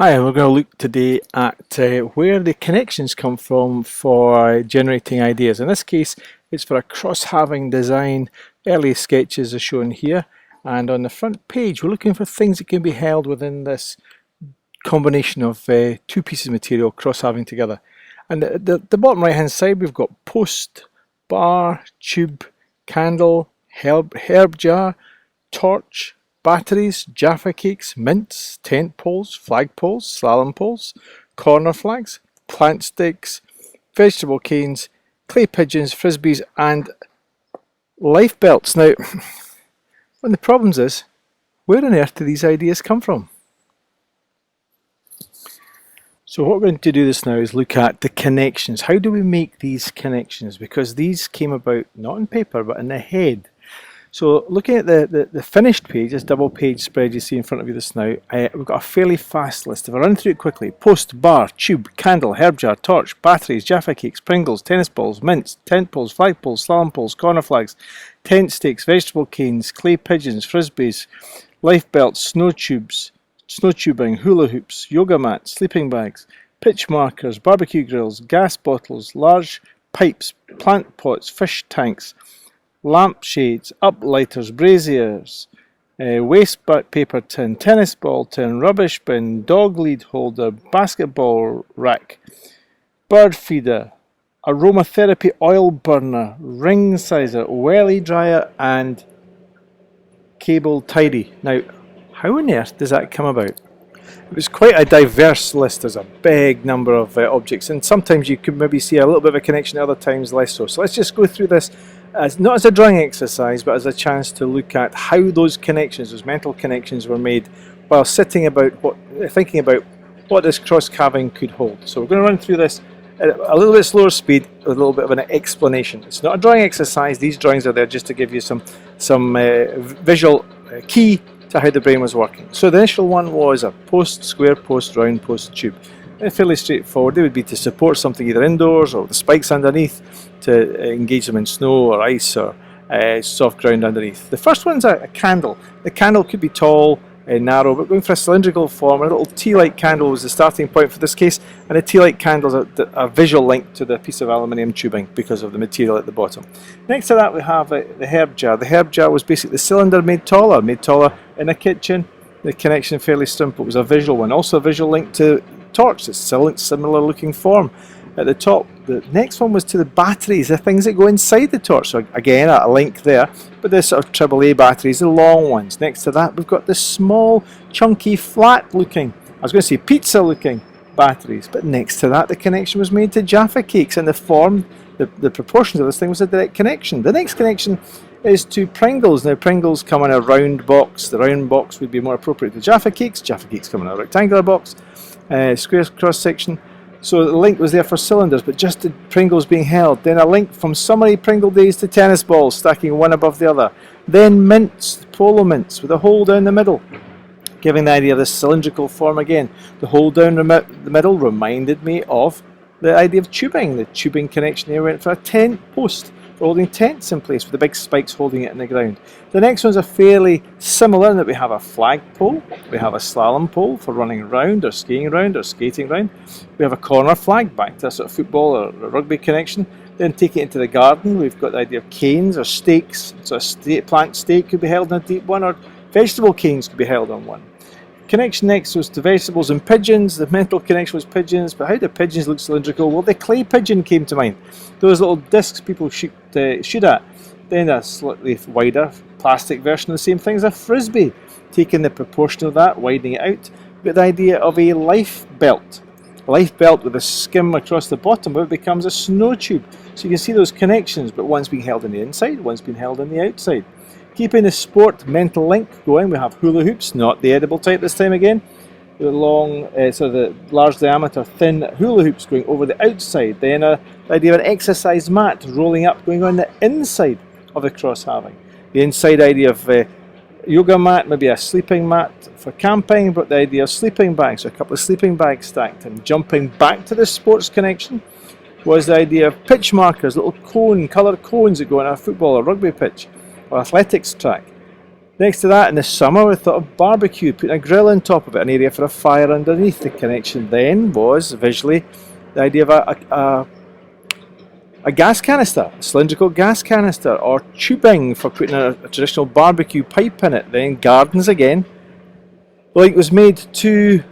Hi, we're going to look today at where the connections come from for generating ideas. In this case, it's for a cross-halving design. Early sketches are shown here, and on the front page, we're looking for things that can be held within this combination of two pieces of material cross-halving together. And the bottom right-hand side, we've got post, bar, tube, candle, herb jar, torch, batteries, Jaffa cakes, mints, tent poles, flag poles, slalom poles, corner flags, plant sticks, vegetable canes, clay pigeons, frisbees and life belts. Now, one of the problems is, where on earth do these ideas come from? So what we're going to do this now is look at the connections. How do we make these connections? Because these came about not on paper but in the head. So looking at the finished page, this double page spread you see in front of you just now, we've got a fairly fast list. If I run through it quickly: post, bar, tube, candle, herb jar, torch, batteries, Jaffa cakes, Pringles, tennis balls, mints, tent poles, flag poles, slalom poles, corner flags, tent stakes, vegetable canes, clay pigeons, frisbees, life belts, snow tubing, hula hoops, yoga mats, sleeping bags, pitch markers, barbecue grills, gas bottles, large pipes, plant pots, fish tanks, lampshades, uplighters, braziers, waste paper tin, tennis ball tin, rubbish bin, dog lead holder, basketball rack, bird feeder, aromatherapy oil burner, ring sizer, welly dryer and cable tidy. Now, how on earth does that come about? It was quite a diverse list. There's a big number of objects, and sometimes you could maybe see a little bit of a connection, other times less so. So let's just go through this as not as a drawing exercise, but as a chance to look at how those connections, those mental connections, were made while thinking about what this cross-carving could hold. So we're going to run through this at a little bit slower speed, with a little bit of an explanation. It's not a drawing exercise. These drawings are there just to give you some visual key to how the brain was working. So the initial one was a post, square post, round post, tube. Fairly straightforward. They would be to support something either indoors or the spikes underneath to engage them in snow or ice or soft ground underneath. The first one's a candle. The candle could be tall, narrow, but going for a cylindrical form. A little tea-light candle was the starting point for this case, and a tea-light candle is a visual link to the piece of aluminium tubing because of the material at the bottom. Next to that we have the herb jar. The herb jar was basically the cylinder made taller in a kitchen. The connection fairly simple. It was a visual one. Also a visual link to torch. It's similar looking form at the top. The next one was to the batteries, the things that go inside the torch. So again, a link there, but the sort of AAA batteries, the long ones. Next to that, we've got the small, chunky, flat looking, I was going to say pizza looking batteries, but next to that, the connection was made to Jaffa cakes, and the form, the proportions of this thing was a direct connection. The next connection is to Pringles. Now Pringles come in a round box. The round box would be more appropriate to Jaffa cakes. Jaffa cakes come in a rectangular box, square cross section. So the link was there for cylinders, but just the Pringles being held. Then a link from summery Pringle days to tennis balls, stacking one above the other. Then mints, polo mints, with a hole down the middle, giving the idea of this cylindrical form again. The hole down the middle reminded me of the idea of tubing. The tubing connection here went for a tent post, for holding tents in place with the big spikes holding it in the ground. The next ones are fairly similar in that we have a flag pole, we have a slalom pole for running around or skiing around or skating around. We have a corner flag, back to a sort of football or a rugby connection. Then take it into the garden, we've got the idea of canes or stakes. So a plant stake could be held on a deep one, or vegetable canes could be held on one. Connection next was to vegetables and pigeons. The mental connection was pigeons, but how do pigeons look cylindrical? Well, the clay pigeon came to mind. Those little discs people shoot at. Then a slightly wider plastic version of the same thing as a frisbee, taking the proportion of that, widening it out. But the idea of a life belt. A life belt with a skim across the bottom, where it becomes a snow tube. So you can see those connections, but one's being held on the inside, one's being held on the outside. Keeping the sport mental link going, we have hula hoops, not the edible type this time again. The long, the large diameter, thin hula hoops going over the outside. Then the idea of an exercise mat rolling up, going on the inside of the cross-halving. The inside idea of yoga mat, maybe a sleeping mat for camping, but the idea of sleeping bags, so a couple of sleeping bags stacked. And jumping back to the sports connection was the idea of pitch markers, little coloured cones that go on a football or rugby pitch or athletics track. Next to that, in the summer, we thought of barbecue, putting a grill on top of it, an area for a fire underneath. The connection then was, visually, the idea of a gas canister, a cylindrical gas canister, or tubing for putting a traditional barbecue pipe in it. Then gardens again. The link was made to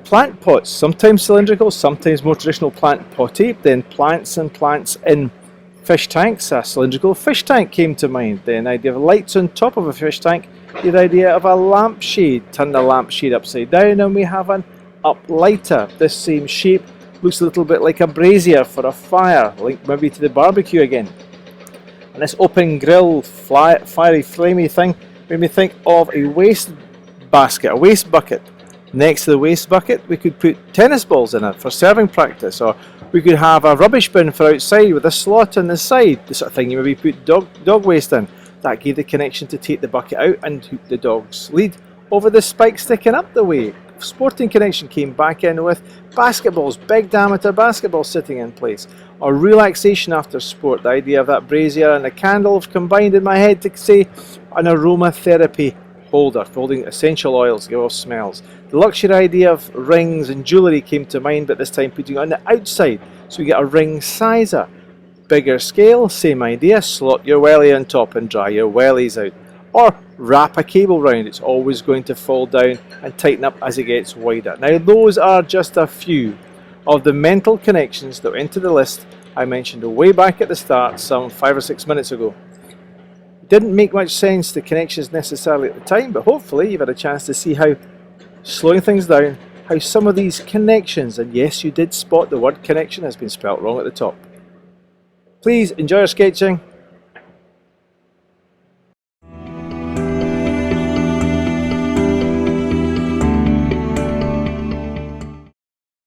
plant pots, sometimes cylindrical, sometimes more traditional plant potty. Then plants and plants in fish tanks. A cylindrical fish tank came to mind. Then the idea of lights on top of a fish tank. The idea of a lampshade. Turn the lampshade upside down and we have an uplighter. This same shape looks a little bit like a brazier for a fire, linked maybe to the barbecue again. And this open grill, fiery flamey thing made me think of a waste basket, a waste bucket. Next to the waste bucket we could put tennis balls in it for serving practice, or we could have a rubbish bin for outside with a slot on the side, the sort of thing you maybe put dog waste in. That gave the connection to take the bucket out and hook the dog's lead over the spike sticking up the way. Sporting connection came back in with basketballs, big diameter basketballs sitting in place, or relaxation after sport. The idea of that brazier and a candle have combined in my head to say an aromatherapy holder for holding essential oils, give off smells. The luxury idea of rings and jewellery came to mind, but this time putting it on the outside, so we get a ring sizer. Bigger scale, same idea, slot your welly on top and dry your wellies out. Or wrap a cable round, it's always going to fall down and tighten up as it gets wider. Now those are just a few of the mental connections that went into the list I mentioned way back at the start some 5 or 6 minutes ago. It didn't make much sense, the connections necessarily at the time, but hopefully you've had a chance to see how, slowing things down, how some of these connections, and yes you did spot the word connection has been spelt wrong at the top. Please enjoy your sketching.